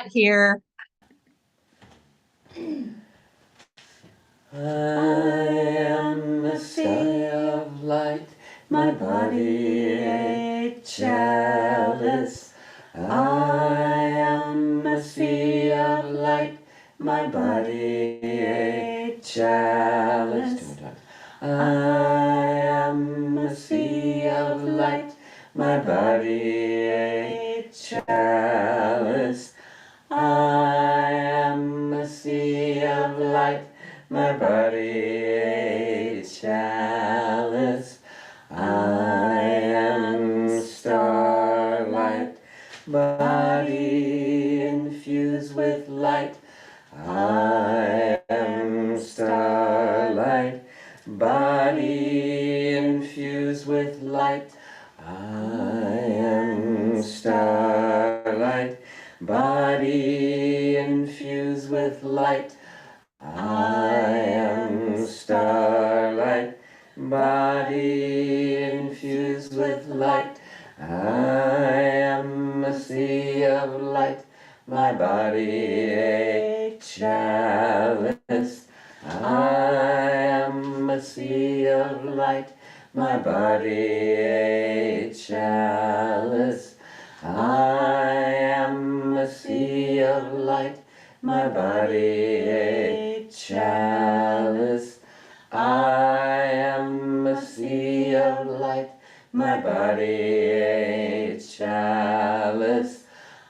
chat here. I am a sea of light, my body a chalice. I am a sea of light, my body a chalice. I am a sea of light, my body a chalice. I am a sea of light, my body a chalice. I am starlight, body infused with light. I am starlight, body infused with light. I am starlight, body infused with light. I am starlight, body infused with light. I am a sea of light, my body a chalice. I am a sea of light, my body a chalice. I am a sea of light, my body a chalice. I am a sea of light, my body a chalice.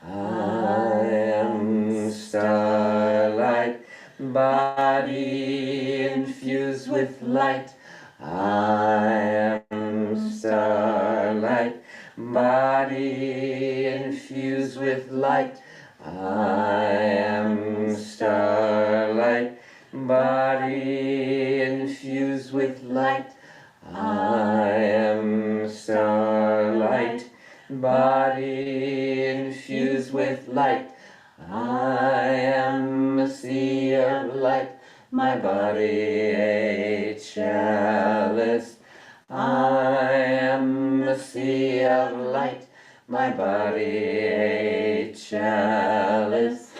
I am starlight, body infused with light. I am starlight, body infused with light. I am starlight, body infused with light. I am starlight, body infused with light. I am a sea of light, my body a chalice. I am a sea of light, my body a chalice.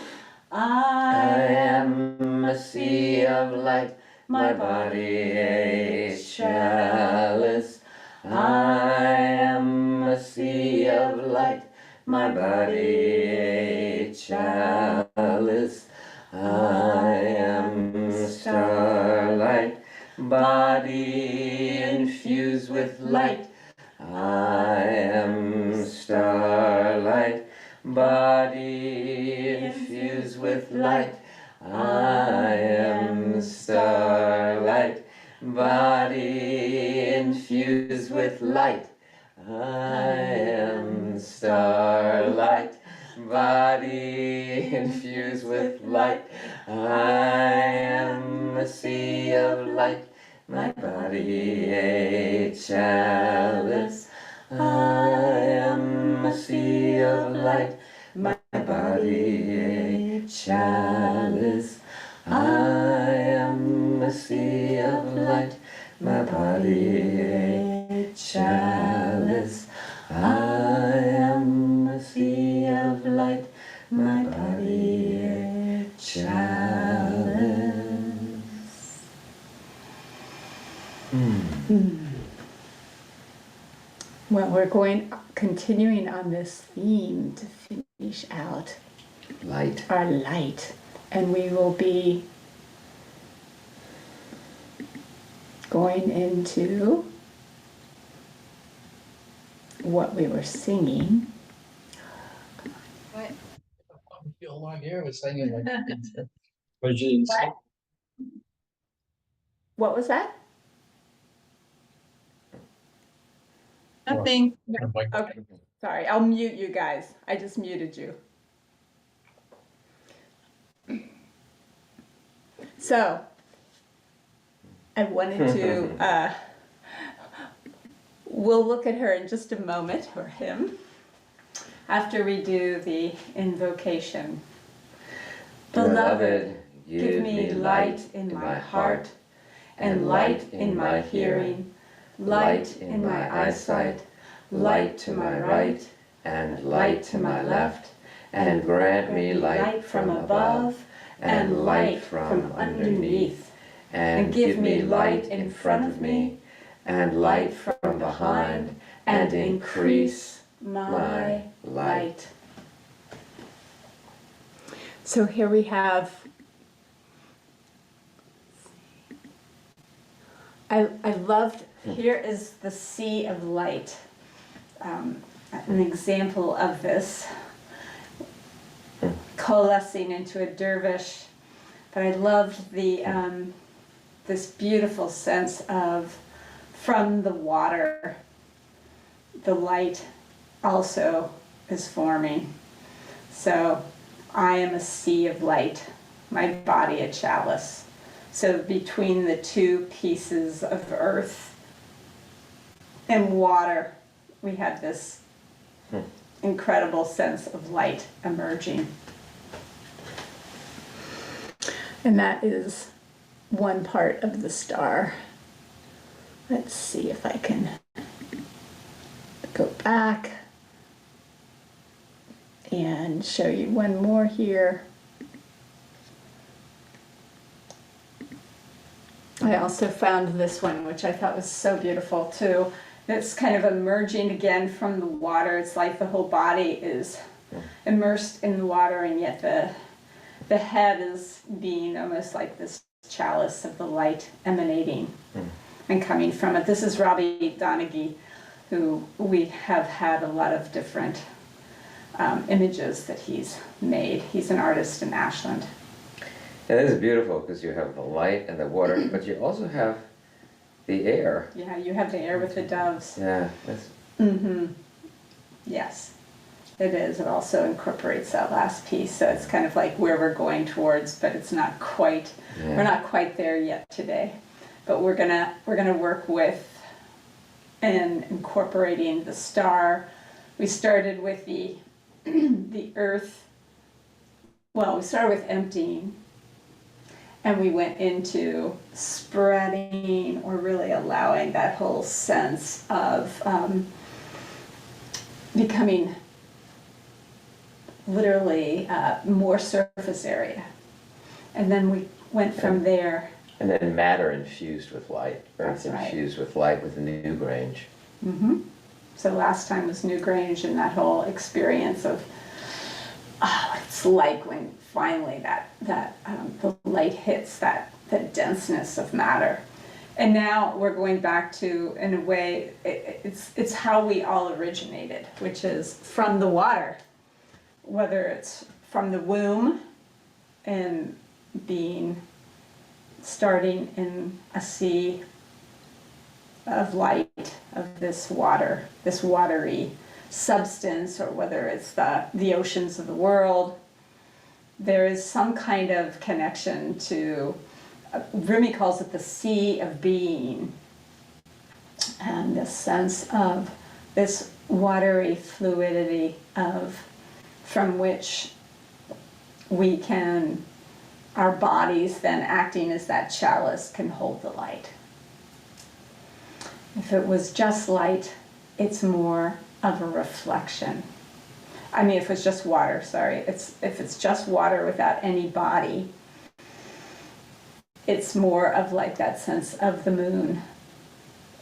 I am a sea of light, my body a chalice. I am a sea of light, my body a chalice. I am starlight, body infused with light. I am starlight, body infused with light. I am starlight, body infused with light. I am starlight, body infused with light. I am a sea of light, my body a chalice. I am a sea of light, my body a chalice. I am a sea of light, my body a chalice. I am a sea of light, my body a chalice. Well, we're continuing on this theme to finish out Light. our light, and we will be going into what we were singing. What? Feel along here was singing like What was that? Nothing. Okay, sorry, I'll mute you guys. I just muted you. So, I wanted to, we'll look at her in just a moment, or him, after we do the invocation. Beloved, give me light in my heart, and light in my hearing, light in my eyesight, light to my right, and light to my left, and grant me light from above, and light from underneath, and give me light in front of me, and light from behind, and increase my light. So here we have, I loved, here is the sea of light. An example of this, coalescing into a dervish. But I loved the this beautiful sense of, from the water, the light also is forming. So I am a sea of light, my body a chalice. So between the two pieces of earth and water, we have this incredible sense of light emerging. And that is one part of the star. Let's see if I can go back and show you one more here. I also found this one, which I thought was so beautiful too. It's kind of emerging again from the water. It's like the whole body is immersed in the water, and yet the head is being almost like this chalice of the light emanating and coming from it. This is Robbie Donaghy, who we have had a lot of different images that he's made. He's an artist in Ashland. And this is beautiful because you have the light and the water, but you also have the air. Yeah, you have the air with the doves. Yeah, that's... Yes, it is. It also incorporates that last piece, so it's kind of like where we're going towards, but it's not quite. Yeah. We're not quite there yet today, but we're gonna work with and incorporating the star. We started with the the earth. Well, we started with emptying, and we went into spreading, or really allowing that whole sense of becoming literally more surface area. And then we went from there. And then matter infused with light, earth That's right. infused with light with Newgrange. So last time was Newgrange, and that whole experience of, it's like when finally the light hits the denseness of matter. And now we're going back to, in a way, it's how we all originated, which is from the water, whether it's from the womb and starting in a sea of light, of this water, this watery substance, or whether it's the oceans of the world. There is some kind of connection to, Rumi calls it the sea of being, and this sense of this watery fluidity from which we can, our bodies then acting as that chalice can hold the light. If it was just light, it's more of a reflection. I mean, if it's just water, sorry. If it's just water without any body, it's more of like that sense of the moon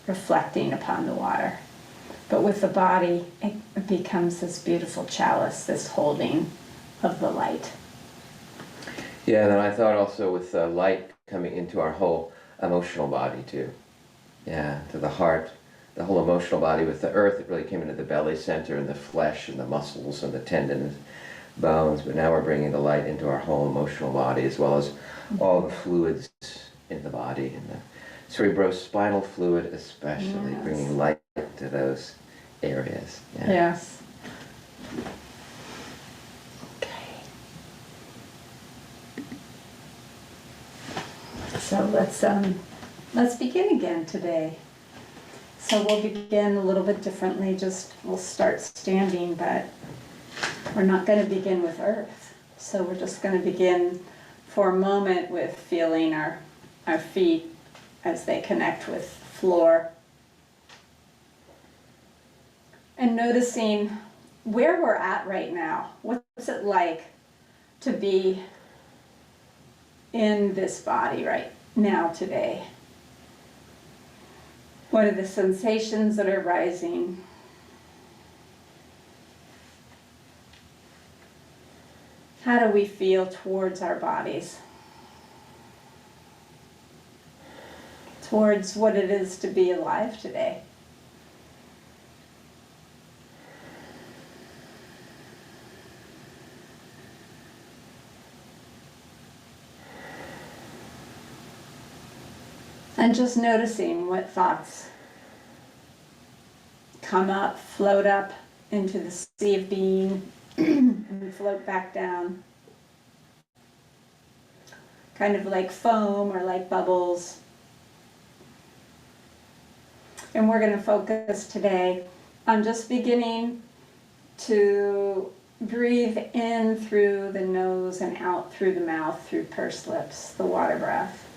reflecting upon the water. But with the body, it becomes this beautiful chalice, this holding of the light. Yeah, and then I thought also with light coming into our whole emotional body too. Yeah, to the heart, the whole emotional body. With the earth, it really came into the belly center and the flesh and the muscles and the tendons, bones. But now we're bringing the light into our whole emotional body, as well as all the fluids in the body, and the cerebrospinal fluid especially, Yes. bringing light to those areas. Yeah. Yes. Okay. So let's begin again today. So we'll begin a little bit differently. We'll start standing, but we're not going to begin with earth. So we're just going to begin for a moment with feeling our feet as they connect with floor. And noticing where we're at right now. What's it like to be in this body right now today? What are the sensations that are rising? How do we feel towards our bodies? Towards what it is to be alive today? And just noticing what thoughts come up, float up into the sea of being, and float back down. Kind of like foam or like bubbles. And we're going to focus today on just beginning to breathe in through the nose and out through the mouth, through pursed lips, the water breath.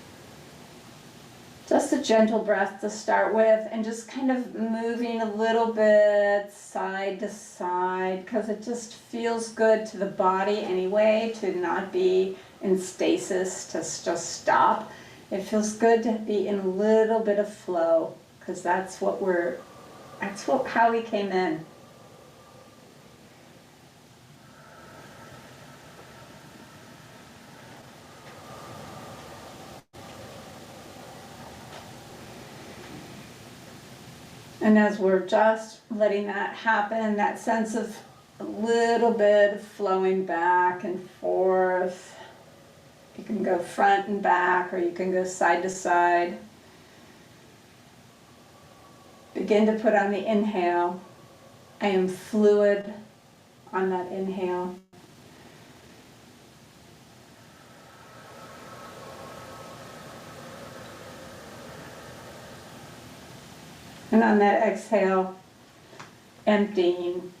Just a gentle breath to start with, and just kind of moving a little bit side to side, because it just feels good to the body anyway to not be in stasis, to just stop. It feels good to be in a little bit of flow, because that's how we came in. And as we're just letting that happen, that sense of a little bit of flowing back and forth. You can go front and back, or you can go side to side. Begin to put on the inhale. I am fluid on that inhale. And on that exhale, emptying.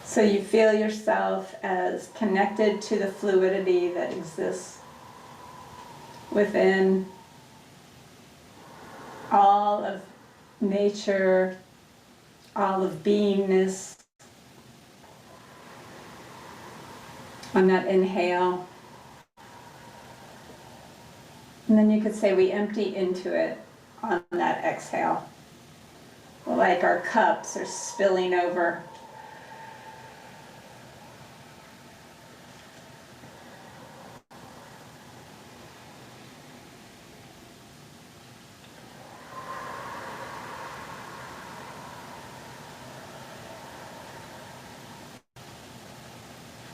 So you feel yourself as connected to the fluidity that exists within all of nature, all of beingness. On that inhale. And then you could say we empty into it on that exhale. Like our cups are spilling over.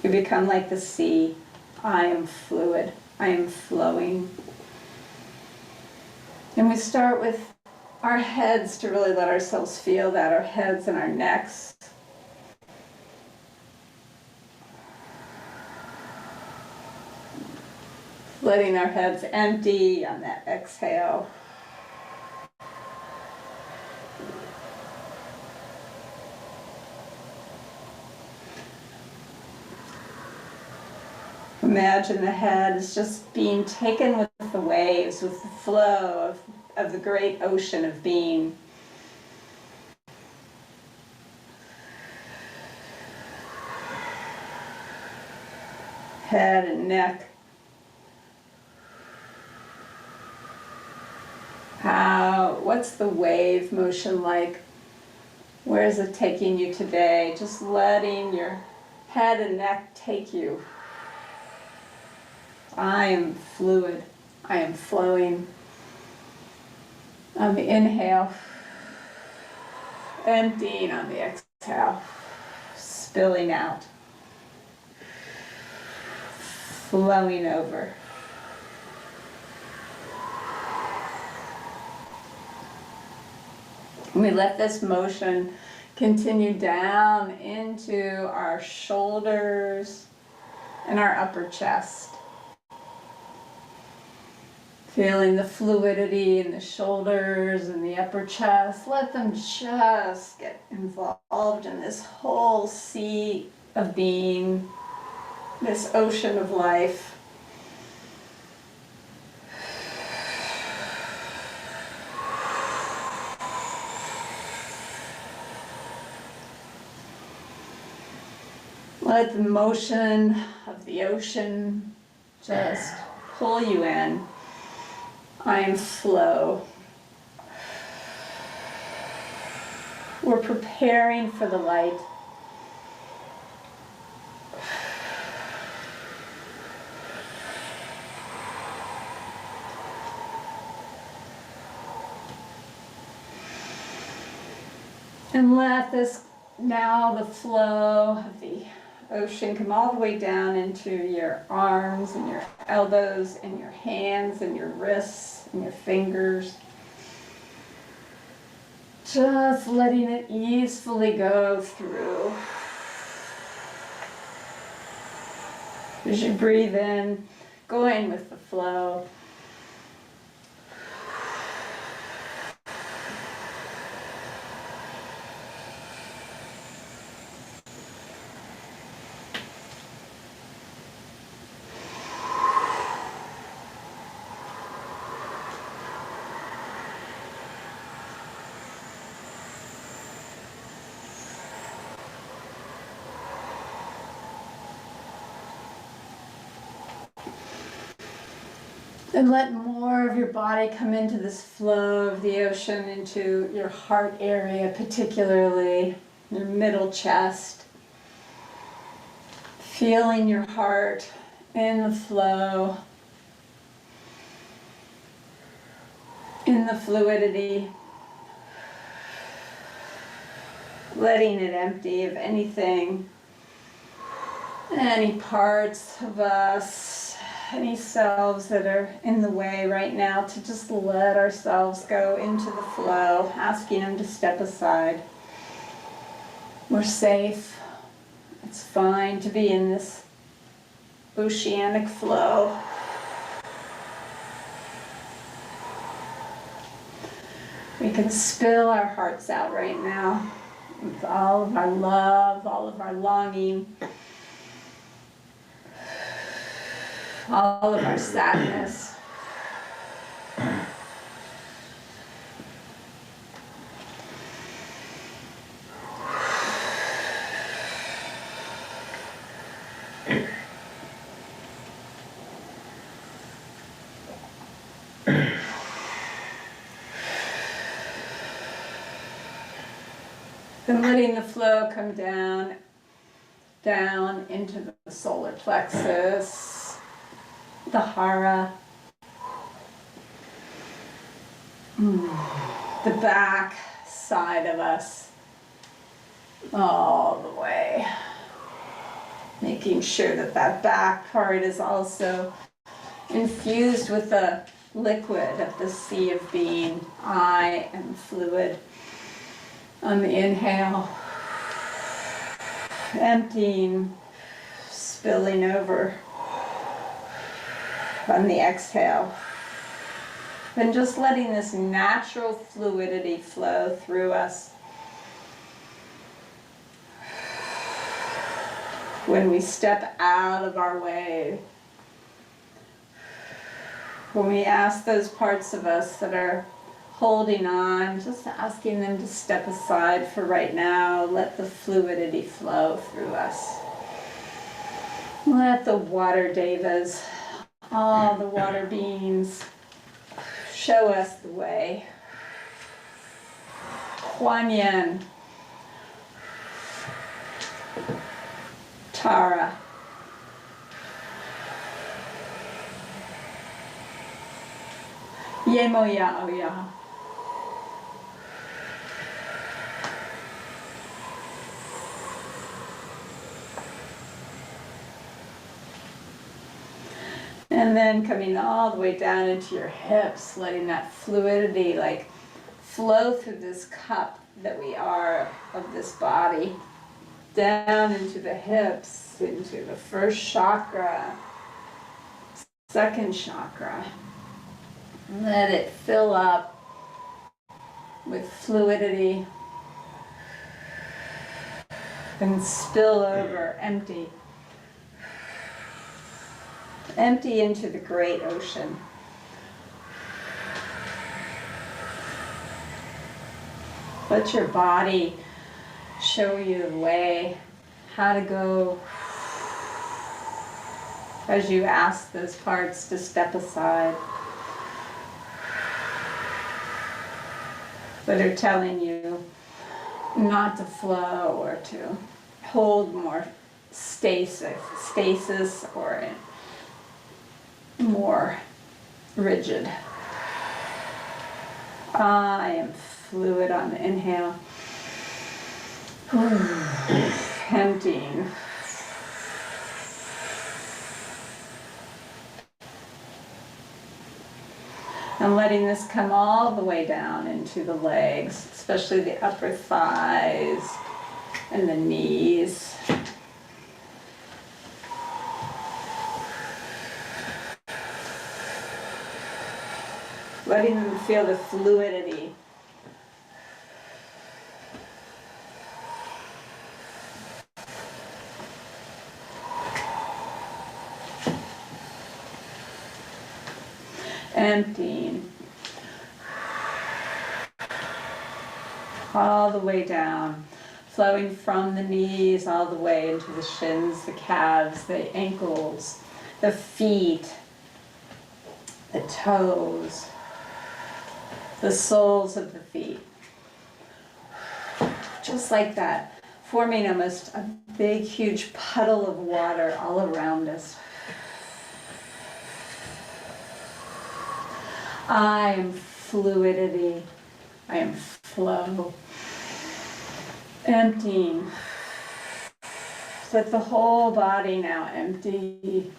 We become like the sea. I am fluid. I am flowing. And we start with our heads to really let ourselves feel that, our heads and our necks. Letting our heads empty on that exhale. Imagine the head is just being taken with the waves, with the flow of the great ocean of being. Head and neck. What's the wave motion like? Where is it taking you today? Just letting your head and neck take you. I am fluid. I am flowing. On the inhale, emptying on the exhale, spilling out, flowing over. We let this motion continue down into our shoulders and our upper chest. Feeling the fluidity in the shoulders and the upper chest. Let them just get involved in this whole sea of being. this ocean of life. Let the motion of the ocean just pull you in. I am flow. We're preparing for the light. And let this, now the flow of the ocean come all the way down into your arms and your elbows and your hands and your wrists and your fingers. Just letting it easily go through. As you breathe in, going with the flow. And let more of your body come into this flow of the ocean, into your heart area, particularly your middle chest. Feeling your heart in the flow, in the fluidity. Letting it empty of anything, any parts of us, any selves that are in the way right now, to just let ourselves go into the flow, asking them to step aside. We're safe. It's fine to be in this oceanic flow. We can spill our hearts out right now with all of our love, all of our longing, all of our sadness. And letting the flow come down into the solar plexus, the hara, the back side of us, all the way. Making sure that that back part is also infused with the liquid of the sea of being. I am fluid. On the inhale, emptying, spilling over. On the exhale, and just letting this natural fluidity flow through us. When we step out of our way, when we ask those parts of us that are holding on, just asking them to step aside for right now, let the fluidity flow through us. Let the water devas, all the water beings, show us the way. Kuan Yin, Tara, Yemo Ya Oya. And then coming all the way down into your hips, letting that fluidity like flow through this cup that we are of this body, down into the hips, into the first chakra, second chakra. Let it fill up with fluidity and spill over, empty. empty into the great ocean. Let your body show you the way, how to go, as you ask those parts to step aside that are telling you not to flow or to hold more stasis or more rigid. I am fluid on the inhale. Emptying. And letting this come all the way down into the legs, especially the upper thighs and the knees. Letting them feel the fluidity. Emptying all the way down, flowing from the knees all the way into the shins, the calves, the ankles, the feet, the toes, the soles of the feet. Just like that, forming almost a big, huge puddle of water all around us. I am fluidity. I am flow. Emptying. Let the whole body now empty.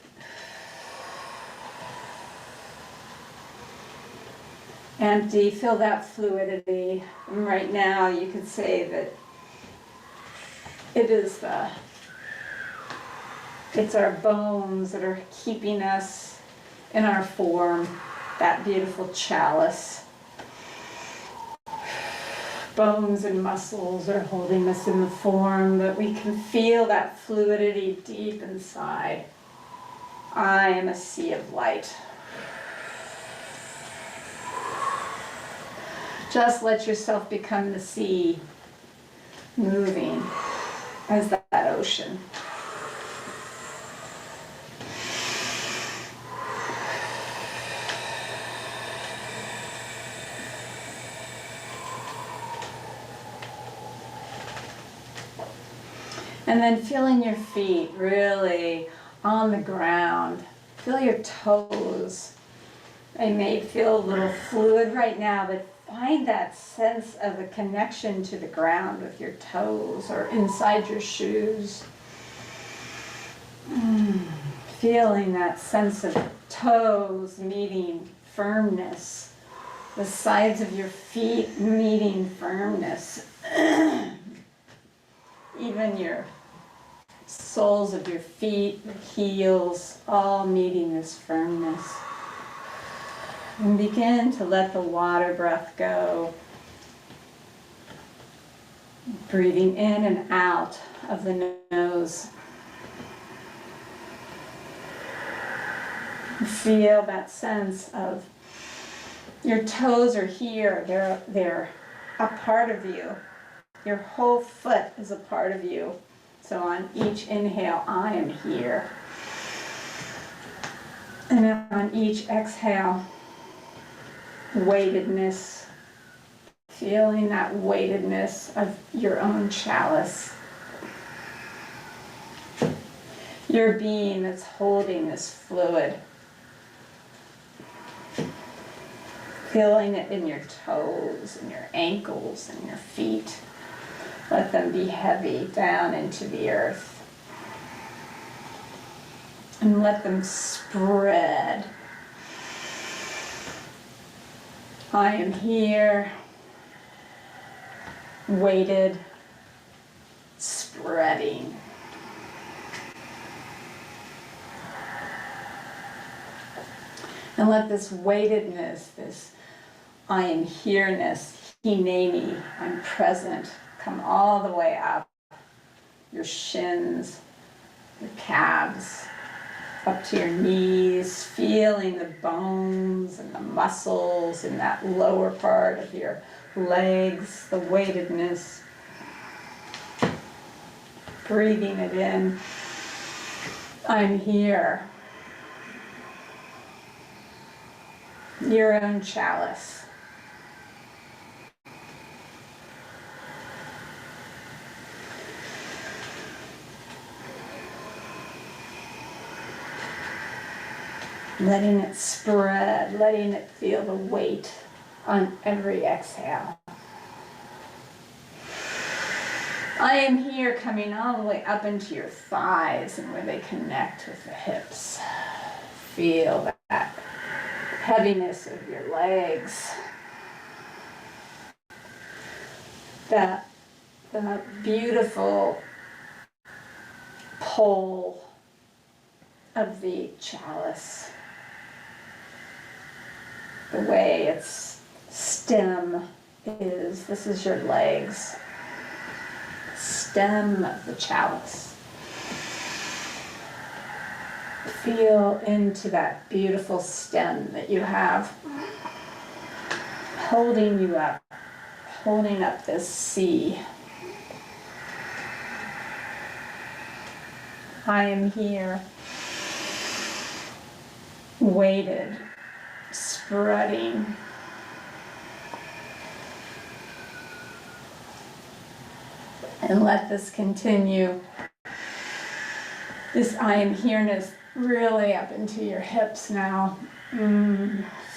Empty, feel that fluidity. And right now you could say that it's our bones that are keeping us in our form, that beautiful chalice. Bones and muscles are holding us in the form, but we can feel that fluidity deep inside. I am a sea of light. Just let yourself become the sea, moving as that ocean. And then feeling your feet really on the ground. Feel your toes. They may feel a little fluid right now, but find that sense of a connection to the ground with your toes or inside your shoes. Feeling that sense of toes meeting firmness. The sides of your feet meeting firmness. Even your soles of your feet, your heels, all meeting this firmness. And begin to let the water breath go. Breathing in and out of the nose. Feel that sense of your toes are here, they're a part of you. Your whole foot is a part of you. So on each inhale, I am here. And on each exhale, weightedness, feeling that weightedness of your own chalice. Your being that's holding this fluid. Feeling it in your toes and your ankles and your feet. Let them be heavy down into the earth. And let them spread. I am here, weighted, spreading. And let this weightedness, this I am here-ness, hineni, I'm present, come all the way up. Your shins, your calves, up to your knees, feeling the bones and the muscles in that lower part of your legs, the weightedness. Breathing it in. I'm here. Your own chalice. Letting it spread, letting it feel the weight on every exhale. I am here coming all the way up into your thighs and where they connect with the hips. Feel that heaviness of your legs. The beautiful pull of the chalice. The way its stem is, this is your legs. Stem of the chalice. Feel into that beautiful stem that you have, holding you up, holding up this sea. I am here, weighted, spreading. And let this continue. This I am here-ness really up into your hips now.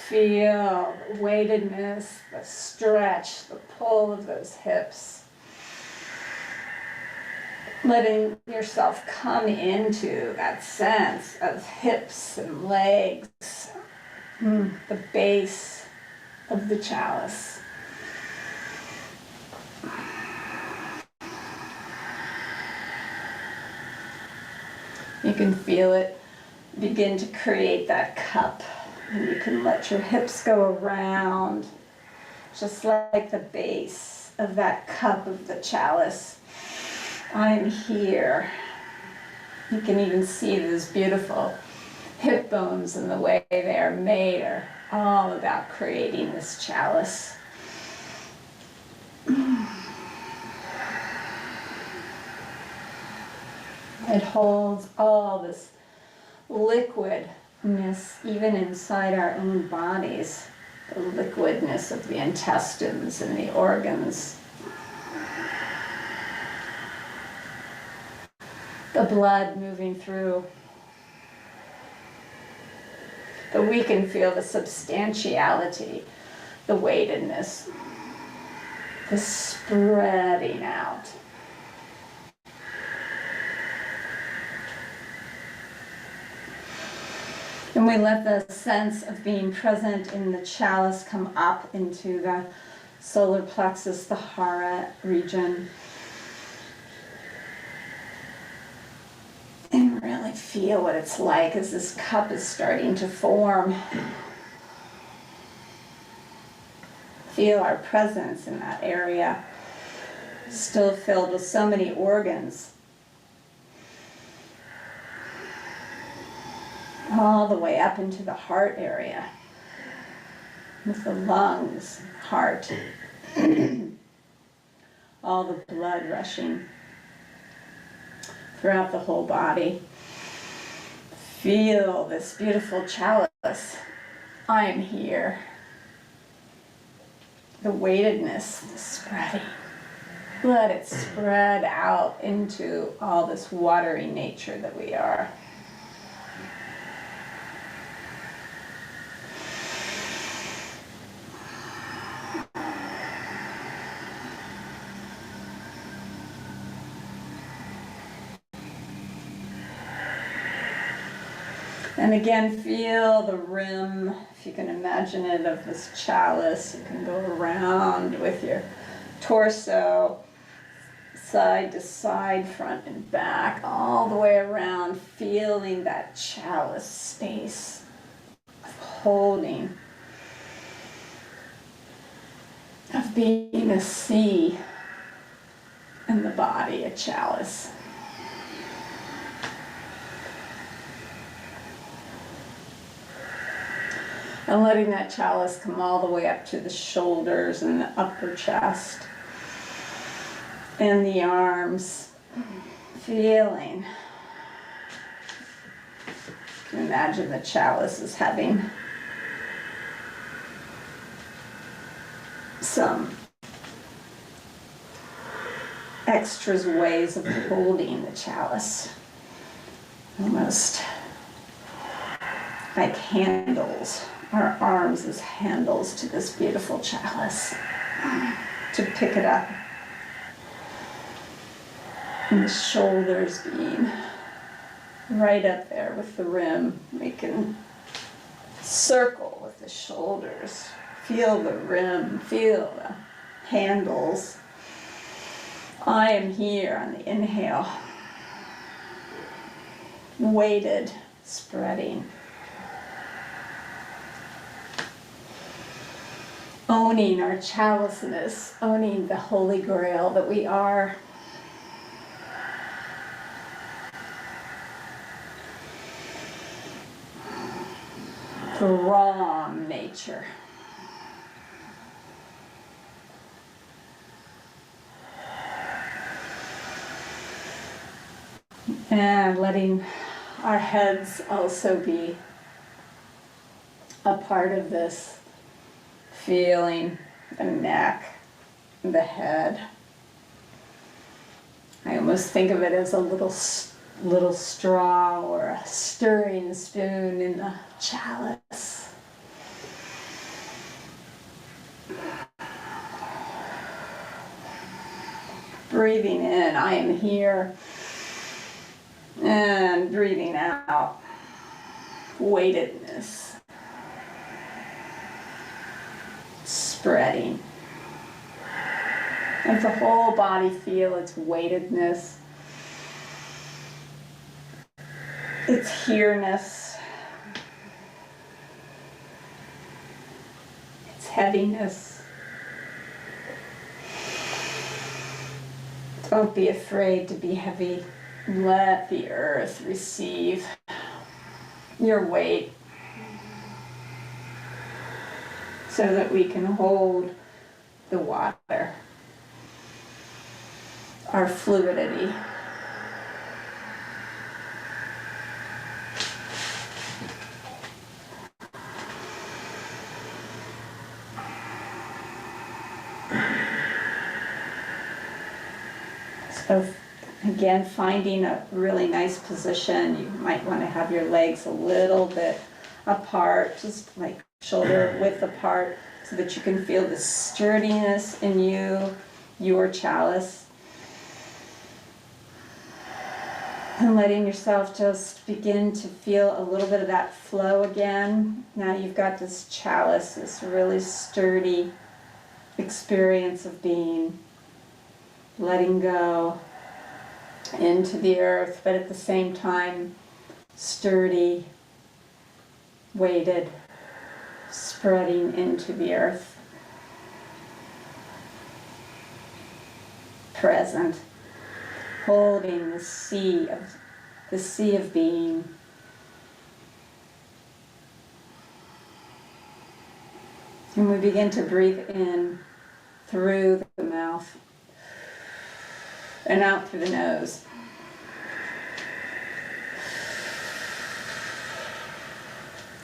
Feel the weightedness, the stretch, the pull of those hips. Letting yourself come into that sense of hips and legs, the base of the chalice. You can feel it begin to create that cup, and you can let your hips go around, just like the base of that cup of the chalice. I'm here. You can even see those beautiful hip bones and the way they are made are all about creating this chalice. It holds all this liquidness even inside our own bodies, the liquidness of the intestines and the organs. The blood moving through. But we can feel the substantiality, the weightedness, the spreading out. And we let the sense of being present in the chalice come up into the solar plexus, the hara region. And really feel what it's like as this cup is starting to form. Feel our presence in that area, still filled with so many organs. All the way up into the heart area, with the lungs, heart, all the blood rushing throughout the whole body. Feel this beautiful chalice. I am here. The weightedness, the spreading. Let it spread out into all this watery nature that we are. And again, feel the rim, if you can imagine it, of this chalice. You can go around with your torso, side to side, front and back, all the way around, feeling that chalice space of holding, of being a sea in the body, a chalice. And letting that chalice come all the way up to the shoulders and the upper chest and the arms. Feeling. You can imagine the chalice is having some extras ways of holding the chalice. Almost like handles, our arms as handles to this beautiful chalice, to pick it up. And the shoulders being right up there with the rim, making a circle with the shoulders. Feel the rim, feel the handles. I am here on the inhale, weighted, spreading. Owning our chaliceness, owning the Holy Grail that we are. The raw nature. And letting our heads also be a part of this, feeling the neck, the head. I almost think of it as a little straw or a stirring spoon in the chalice. Breathing in, I am here. And breathing out, weightedness, spreading. Let the whole body feel its weightedness, its here-ness, its heaviness. Don't be afraid to be heavy. Let the earth receive your weight so that we can hold the water, our fluidity. So again, finding a really nice position. You might want to have your legs a little bit apart, just like shoulder width apart, so that you can feel the sturdiness in you, your chalice. And letting yourself just begin to feel a little bit of that flow again. Now you've got this chalice, this really sturdy experience of being, letting go into the earth, but at the same time sturdy, weighted, spreading into the earth. Present, holding the sea of being. And we begin to breathe in through the mouth and out through the nose.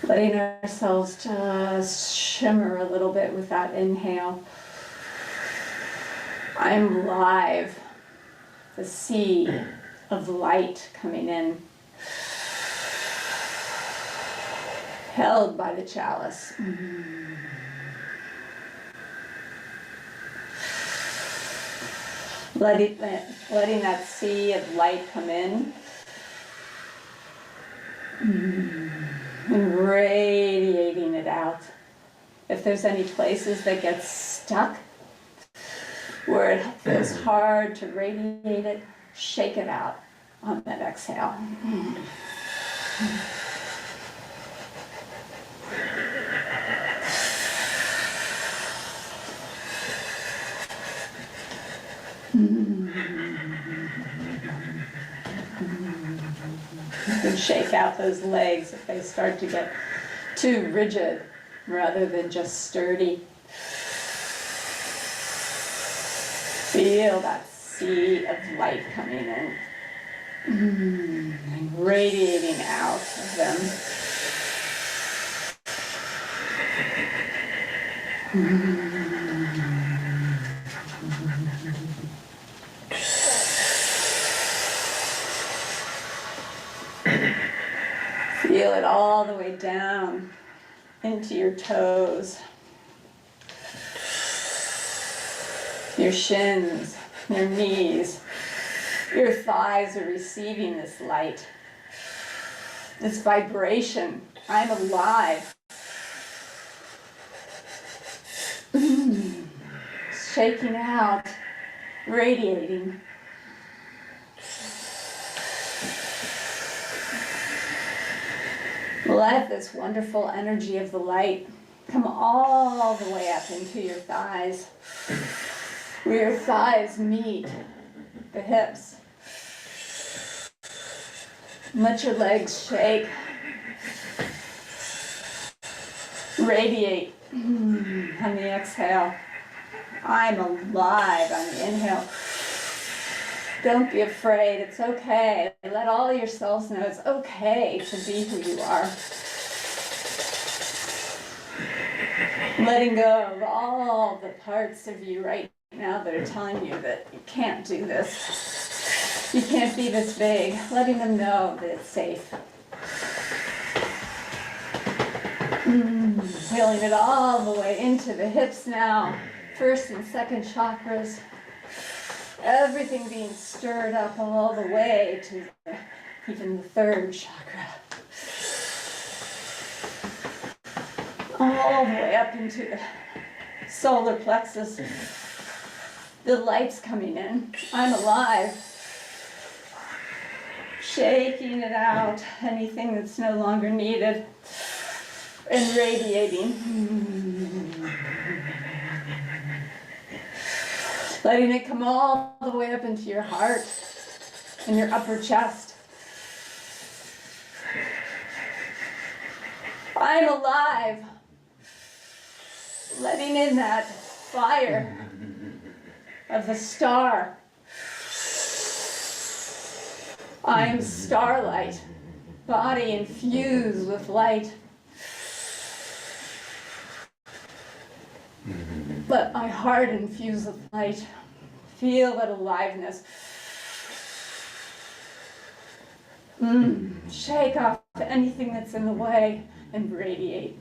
Letting ourselves just shimmer a little bit with that inhale. I'm live. The sea of light coming in. Held by the chalice. Letting that sea of light come in. And radiating it out. If there's any places that get stuck, where it feels hard to radiate it, shake it out on that exhale. You can shake out those legs if they start to get too rigid rather than just sturdy. Feel that sea of light coming in and radiating out of them. Feel it all the way down into your toes, your shins, your knees. Your thighs are receiving this light, this vibration. I'm alive. Shaking out, radiating. Let this wonderful energy of the light come all the way up into your thighs, where your thighs meet the hips. Let your legs shake, radiate on the exhale. I'm alive on the inhale. Don't be afraid, it's okay. Let all your cells know it's okay to be who you are. Letting go of all the parts of you right now that are telling you that you can't do this. You can't be this big. Letting them know that it's safe. Feeling it all the way into the hips now. First and second chakras. Everything being stirred up all the way to even the third chakra. All the way up into the solar plexus. The light's coming in. I'm alive. Shaking it out, anything that's no longer needed. And radiating. Letting it come all the way up into your heart and your upper chest. I'm alive. Letting in that fire of the star. I'm starlight, body infused with light. Let my heart infuse with light. Feel that aliveness. Shake off anything that's in the way and radiate.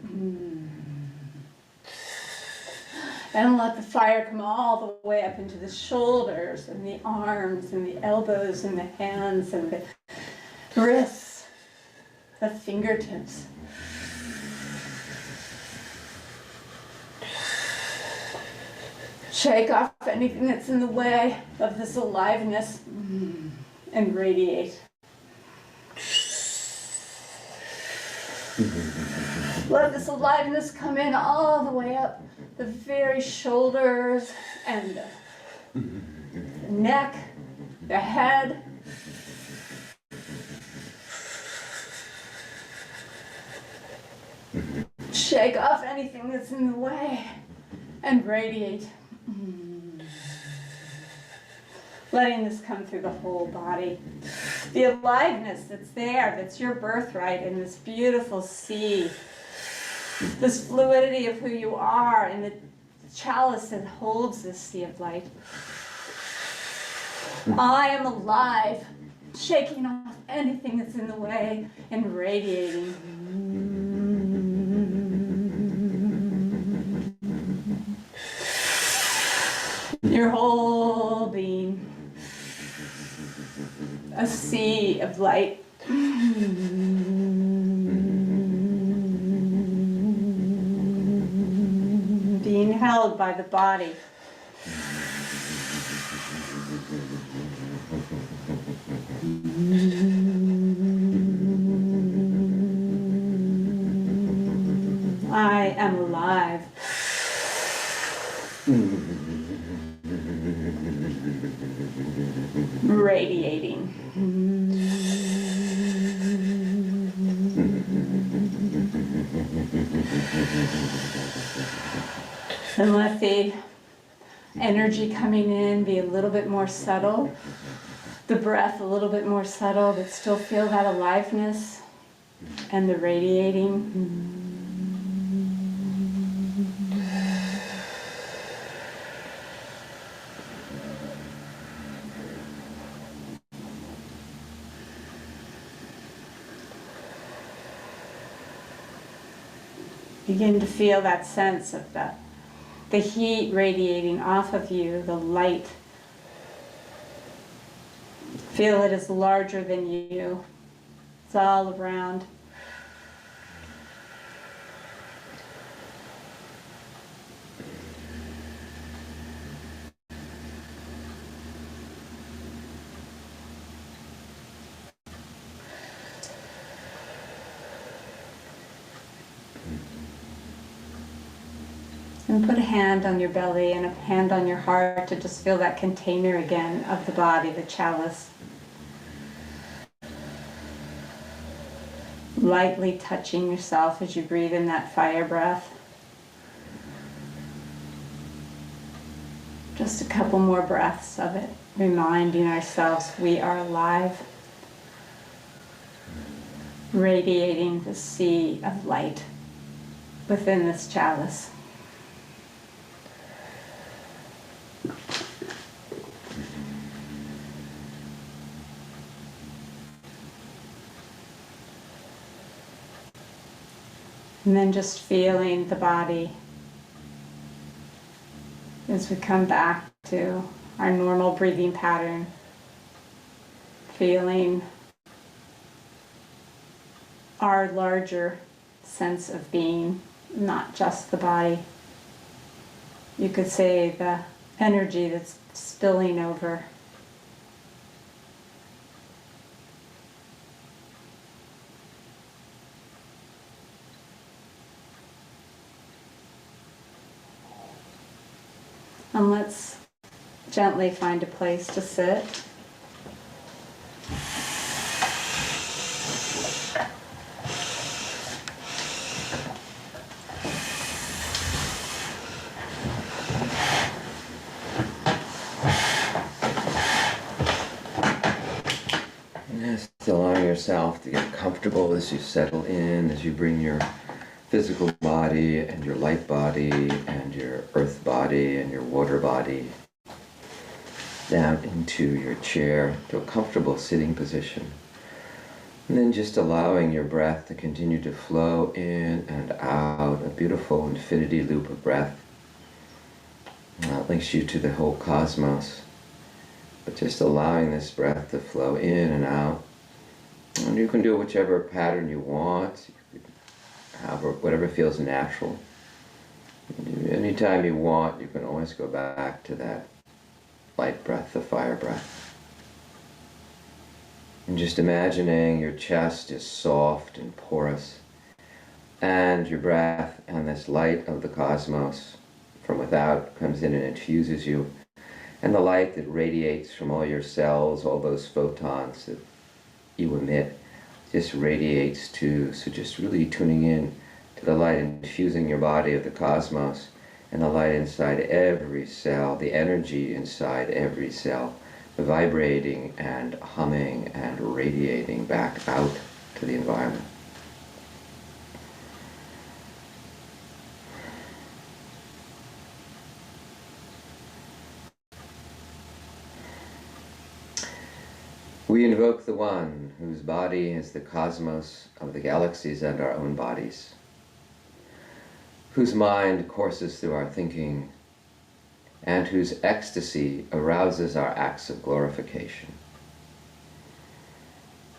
And let the fire come all the way up into the shoulders and the arms and the elbows and the hands and the wrists, the fingertips. Shake off anything that's in the way of this aliveness and radiate. Let this aliveness come in all the way up the very shoulders and the neck, the head. Shake off anything that's in the way and radiate. Letting this come through the whole body. The aliveness that's there, that's your birthright in this beautiful sea. This fluidity of who you are and the chalice that holds this sea of light. I am alive, shaking off anything that's in the way and radiating. Your whole being, a sea of light. Being held by the body. I am alive. Radiating. And let the energy coming in be a little bit more subtle, the breath a little bit more subtle, but still feel that aliveness and the radiating. Begin to feel that sense of the heat radiating off of you, the light. Feel it is larger than you. It's all around. And put a hand on your belly and a hand on your heart to just feel that container again of the body, the chalice. Lightly touching yourself as you breathe in that fire breath. Just a couple more breaths of it, reminding ourselves we are alive, radiating the sea of light within this chalice. And then just feeling the body as we come back to our normal breathing pattern. Feeling our larger sense of being, not just the body. You could say the energy that's spilling over. And let's gently find a place to sit. Just allowing yourself to get comfortable as you settle in, as you bring your physical body and your light body and your earth body and your water body down into your chair to a comfortable sitting position. And then just allowing your breath to continue to flow in and out, a beautiful infinity loop of breath. That links you to the whole cosmos. But just allowing this breath to flow in and out. And you can do whichever pattern you want. However, whatever feels natural. Anytime you want, you can always go back to that light breath, the fire breath. And just imagining your chest is soft and porous, and your breath and this light of the cosmos from without comes in and infuses you. And the light that radiates from all your cells, all those photons that you emit, just radiates too. So just really tuning in to the light infusing your body of the cosmos, and the light inside every cell, the energy inside every cell, vibrating and humming and radiating back out to the environment. We invoke the One whose body is the cosmos of the galaxies and our own bodies, whose mind courses through our thinking, and whose ecstasy arouses our acts of glorification,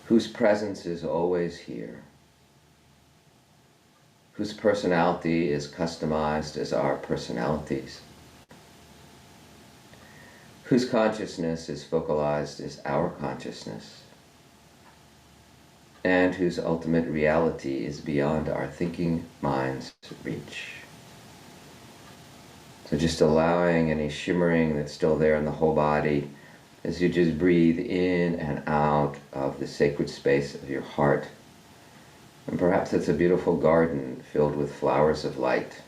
whose presence is always here, whose personality is customized as our personalities, whose consciousness is focalized as our consciousness, and whose ultimate reality is beyond our thinking mind's reach. So just allowing any shimmering that's still there in the whole body as you just breathe in and out of the sacred space of your heart, And perhaps it's a beautiful garden filled with flowers of light,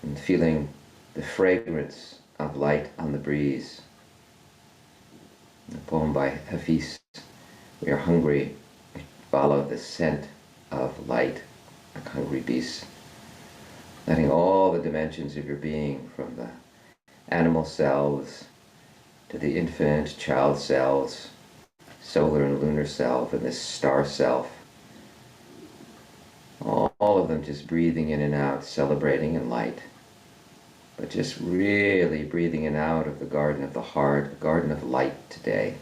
and feeling the fragrance of light on the breeze. A poem by Hafiz, we are hungry, we follow the scent of light, like hungry beasts. Letting all the dimensions of your being, from the animal cells to the infant child cells, solar and lunar self, and this star self, all of them just breathing in and out, celebrating in light, but just really breathing in and out of the garden of the heart, the garden of light today.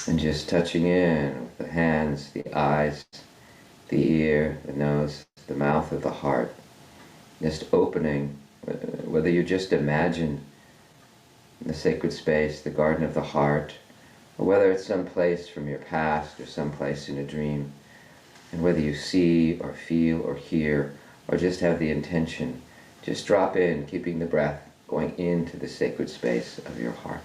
And just touching in with the hands, the eyes, the ear, the nose, the mouth of the heart. Just opening, whether you just imagine the sacred space, the garden of the heart, or whether it's some place from your past or some place in a dream, and whether you see or feel or hear or just have the intention, just drop in, keeping the breath going into the sacred space of your heart.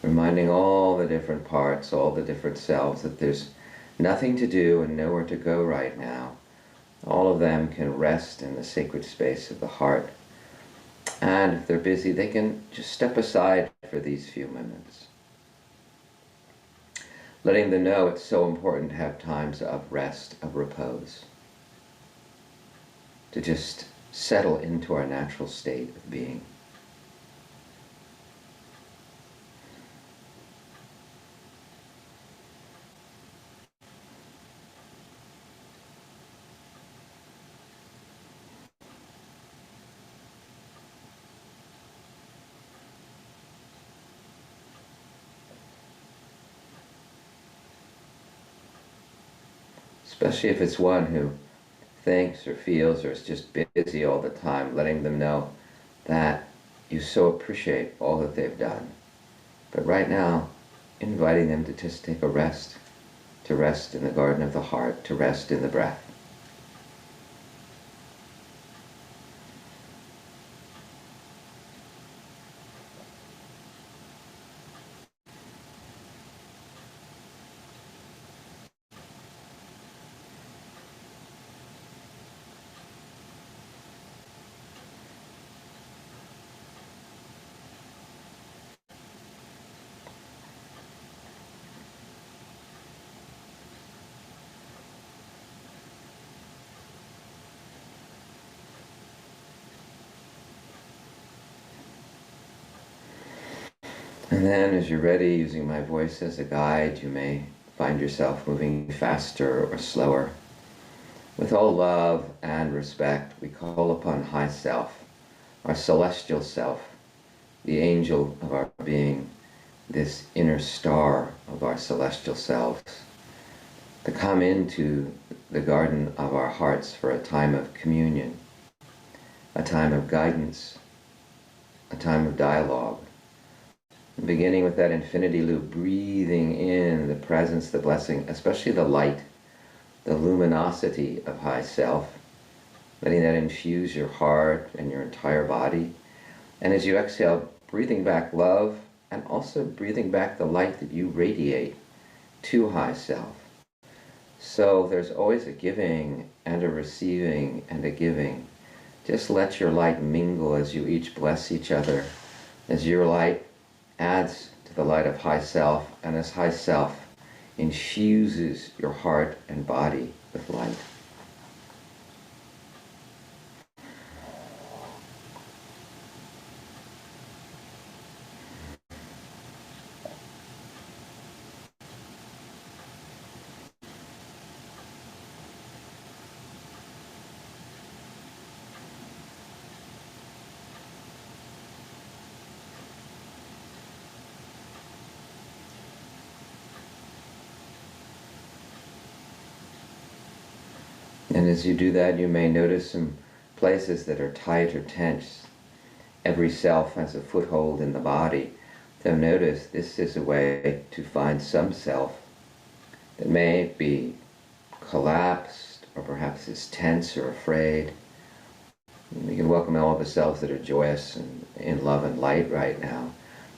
Reminding all the different parts, all the different selves, that there's nothing to do and nowhere to go right now. All of them can rest in the sacred space of the heart. And if they're busy, they can just step aside for these few minutes. Letting them know it's so important to have times of rest, of repose. To just settle into our natural state of being. Especially if it's one who thinks or feels or is just busy all the time, letting them know that you so appreciate all that they've done. But right now, inviting them to just take a rest, to rest in the garden of the heart, to rest in the breath. And then as you're ready, using my voice as a guide, you may find yourself moving faster or slower. With all love and respect, we call upon High Self, our celestial self, the angel of our being, this inner star of our celestial selves, to come into the garden of our hearts for a time of communion, a time of guidance, a time of dialogue. Beginning with that infinity loop, breathing in the presence, the blessing, especially the light, the luminosity of High Self, letting that infuse your heart and your entire body. And as you exhale, breathing back love and also breathing back the light that you radiate to High Self. So there's always a giving and a receiving and a giving. Just let your light mingle as you each bless each other, as your light adds to the light of High Self, and as High Self infuses your heart and body with light. And as you do that, you may notice some places that are tight or tense. Every self has a foothold in the body notice this is a way to find some self that may be collapsed or perhaps is tense or afraid. We can welcome all of the selves that are joyous and in love and light right now,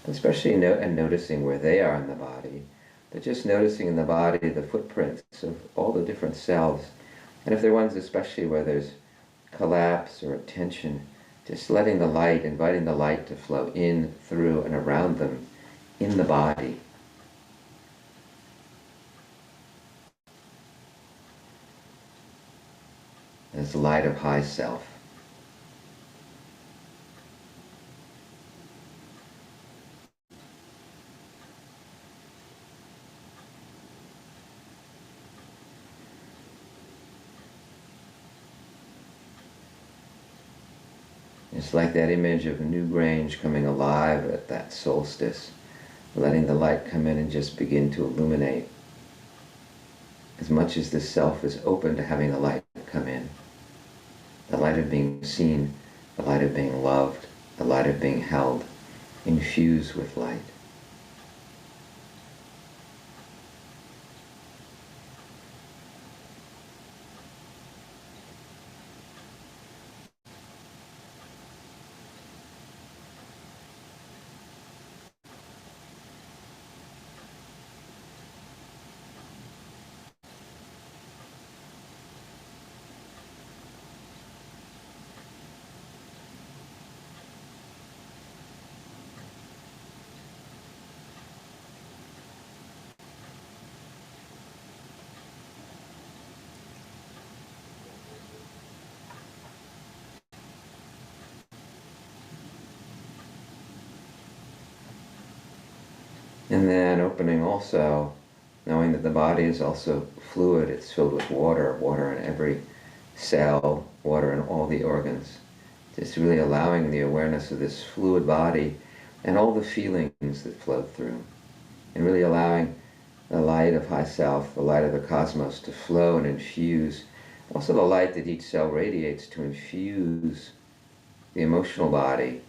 especially and noticing where they are in the body, but just noticing in the body the footprints of all the different selves. And if there are ones especially where there's collapse or tension, just letting the light, inviting the light to flow in, through, and around them in the body. As the light of high self. It's like that image of a new Grange coming alive at that solstice, letting the light come in and just begin to illuminate. As much as the self is open to having the light come in, the light of being seen, the light of being loved, the light of being held, infused with light. And then opening also, knowing that the body is also fluid, it's filled with water, water in every cell, water in all the organs. Just really allowing the awareness of this fluid body and all the feelings that flow through. And really allowing the light of high self, the light of the cosmos to flow and infuse. Also the light that each cell radiates to infuse the emotional body.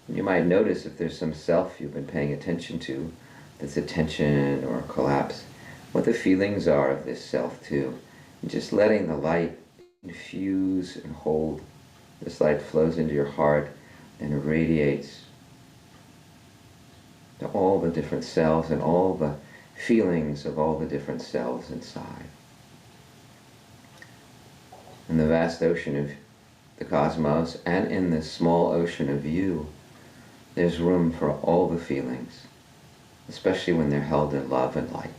You might notice if there's some self you've been paying attention to that's a tension or a collapse, what the feelings are of this self too. And just letting the light infuse and hold. This light flows into your heart and it radiates to all the different cells and all the feelings of all the different cells inside. In the vast ocean of the cosmos and in this small ocean of you, there's room for all the feelings, especially when they're held in love and light.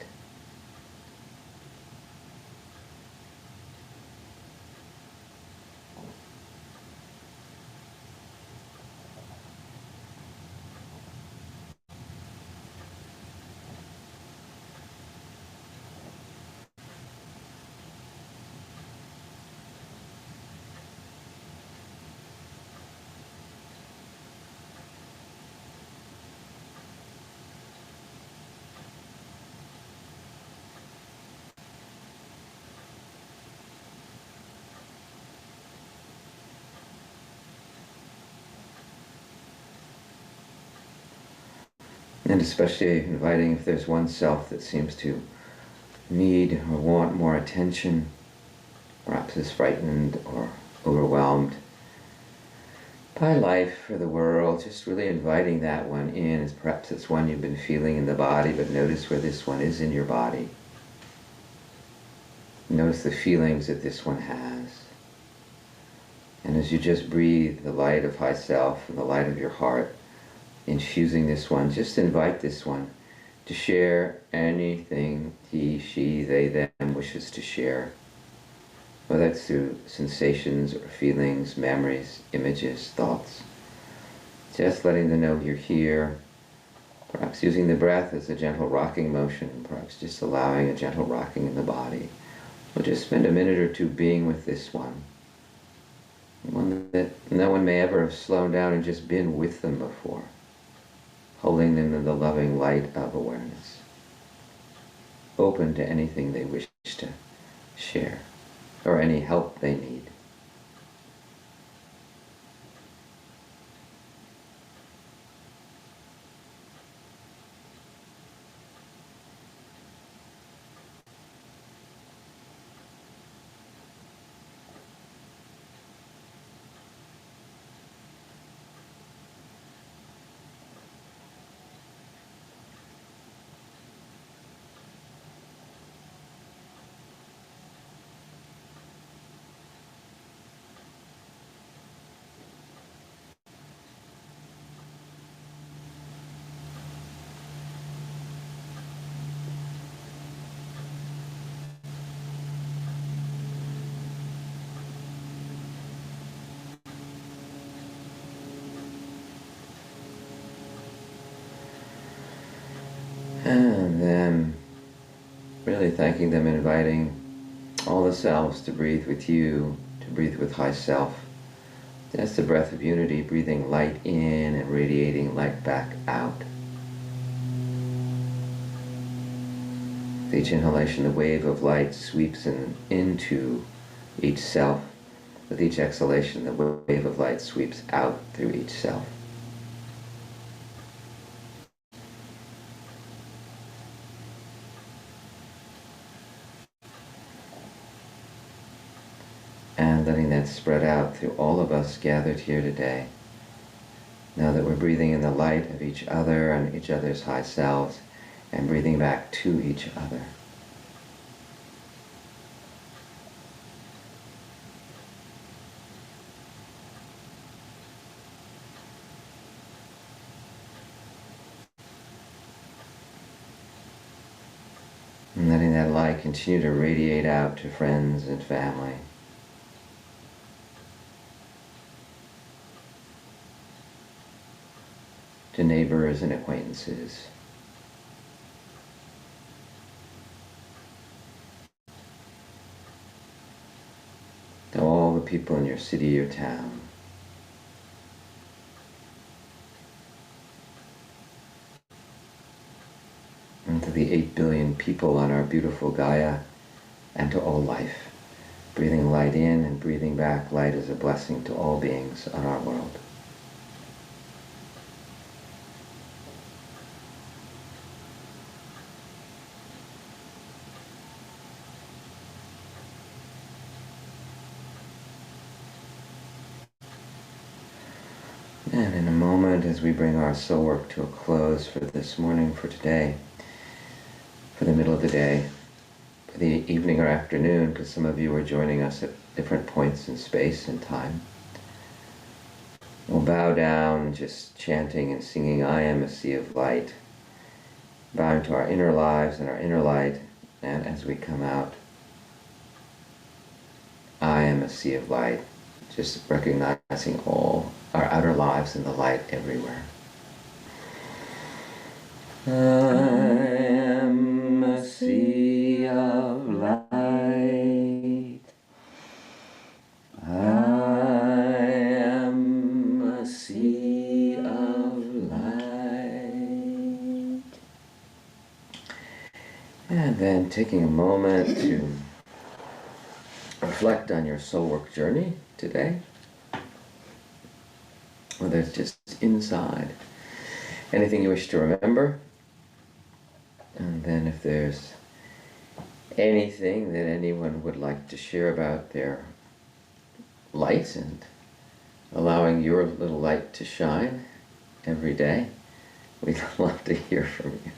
And especially inviting if there's one self that seems to need or want more attention, perhaps is frightened or overwhelmed by life or the world, just really inviting that one in, as perhaps it's one you've been feeling in the body, but notice where this one is in your body. Notice the feelings that this one has. And as you just breathe the light of high self and the light of your heart, infusing this one, just invite this one to share anything he, she, they, them wishes to share. Whether it's through sensations or feelings, memories, images, thoughts. Just letting them know you're here. Perhaps using the breath as a gentle rocking motion, perhaps just allowing a gentle rocking in the body. We'll just spend a minute or two being with this one. One that no one may ever have slowed down and just been with them before. Holding them in the loving light of awareness. Open to anything they wish to share, or any help they need. And then really thanking them, inviting all the selves to breathe with you, to breathe with high self. That's the breath of unity, breathing light in and radiating light back out. With each inhalation, the wave of light sweeps into each self. With each exhalation, the wave of light sweeps out through each self. And letting that spread out through all of us gathered here today. Now that we're breathing in the light of each other and each other's high selves, and breathing back to each other. And letting that light continue to radiate out to friends and family. To neighbors and acquaintances. To all the people in your city or town. And to the 8 billion people on our beautiful Gaia, and to all life. Breathing light in and breathing back light is a blessing to all beings on our world. And in a moment, as we bring our soul work to a close for this morning, for today, for the middle of the day, for the evening or afternoon, because some of you are joining us at different points in space and time, we'll bow down, just chanting and singing, I am a sea of light, bowing to our inner lives and our inner light, and as we come out, I am a sea of light, just recognizing all our outer lives and the light everywhere. I am a sea of light. I am a sea of light. And then taking a moment to reflect on your soul work journey today, whether it's just inside, anything you wish to remember, and then if there's anything that anyone would like to share about their light and allowing your little light to shine every day, we'd love to hear from you.